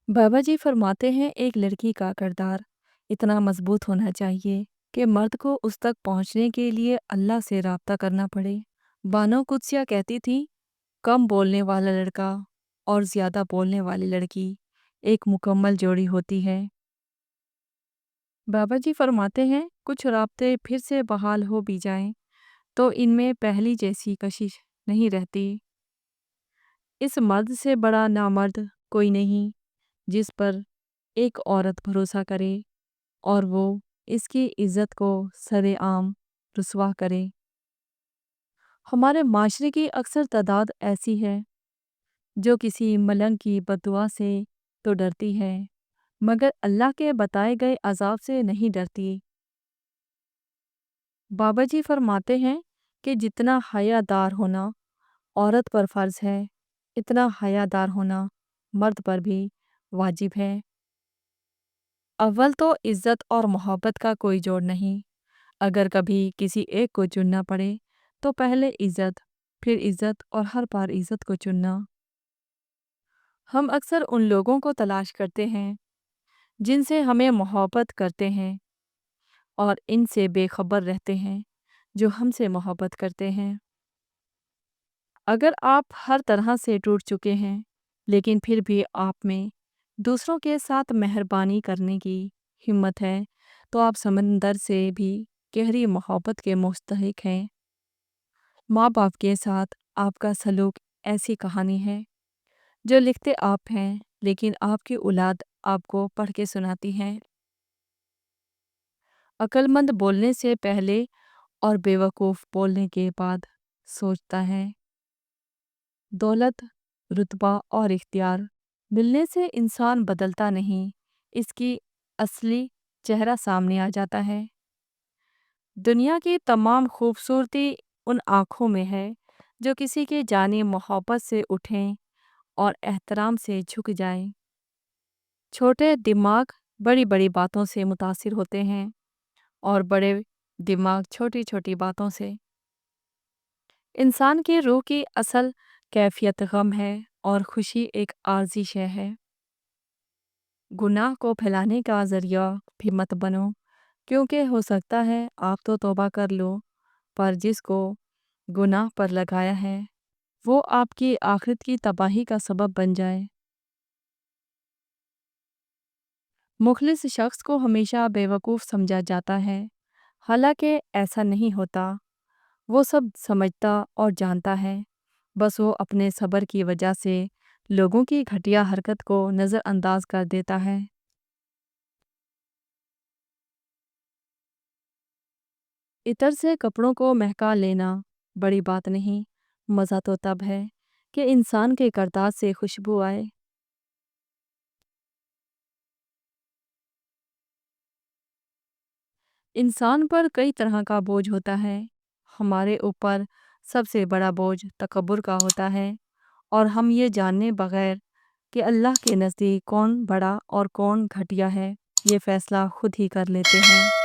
बाबा जी फरमाते हैं एक लड़की का किरदार इतना मजबूत होना चाहिए कि मर्द को उस तक पहुंचने के लिए अल्लाह से राब्ता करना पड़े। बानो कुद्सिया कहती थी, कम बोलने वाला लड़का और ज्यादा बोलने वाली लड़की एक मुकम्मल जोड़ी होती है। बाबा जी फरमाते हैं कुछ राब्ते फिर से बहाल हो भी जाएं तो इनमें पहली जैसी कशिश नहीं रहती। इस मर्द से बड़ा नामर्द कोई नहीं जिस पर एक औरत भरोसा करे और वो इसकी इज्जत को सरेआम रुसवा करे। हमारे माशरे की अक्सर तादाद ऐसी है जो किसी मलंग की बददुआ से तो डरती है मगर अल्लाह के बताए गए अजाब से नहीं डरती। बाबा जी फरमाते हैं कि जितना हयादार होना औरत पर फ़र्ज है इतना हयादार होना मर्द पर भी वाजिब है। अव्वल तो इज्जत और मोहब्बत का कोई जोड़ नहीं। अगर कभी किसी एक को चुनना पड़े तो पहले इज्जत, फिर इज्जत और हर बार इज्जत को चुनना। हम अक्सर उन लोगों को तलाश करते हैं जिनसे हमें मोहब्बत करते हैं और इनसे बेखबर रहते हैं जो हमसे मोहब्बत करते हैं। अगर आप हर तरह से टूट चुके हैं लेकिन फिर भी आप में दूसरों के साथ मेहरबानी करने की हिम्मत है तो आप समंदर से भी गहरी मोहब्बत के मुस्तहिक हैं। माँ बाप के साथ आपका सलूक ऐसी कहानी है जो लिखते आप हैं लेकिन आपकी औलाद आपको पढ़ के सुनाती है। अक्लमंद बोलने से पहले और बेवकूफ़ बोलने के बाद सोचता है। दौलत, रुतबा और इख्तियार मिलने से इंसान बदलता नहीं, इसकी असली चेहरा सामने आ जाता है। दुनिया की तमाम खूबसूरती उन आँखों में है जो किसी के जाने मोहब्बत से उठें और एहतराम से झुक जाएं। छोटे दिमाग बड़ी बड़ी बातों से मुतासिर होते हैं और बड़े दिमाग छोटी छोटी बातों से। इंसान की रूह की असल कैफियत गम है और खुशी एक आर्जी शय है। गुनाह को फैलाने का जरिया भी मत बनो क्योंकि हो सकता है आप तो तौबा कर लो पर जिसको गुनाह पर लगाया है वो आपकी आखिरत की तबाही का सबब बन जाए। मुखलिस शख्स को हमेशा बेवकूफ़ समझा जाता है, हालांकि ऐसा नहीं होता। वो सब समझता और जानता है, बस वो अपने सब्र की वजह से लोगों की घटिया हरकत को नज़रअंदाज कर देता है। इतर से कपड़ों को महका लेना बड़ी बात नहीं, मज़ा तो तब है कि इंसान के किरदार से खुशबू आए। इंसान पर कई तरह का बोझ होता है। हमारे ऊपर सबसे बड़ा बोझ तकब्बुर का होता है और हम ये जाने बगैर कि अल्लाह के नज़दीक कौन बड़ा और कौन घटिया है ये फ़ैसला खुद ही कर लेते हैं।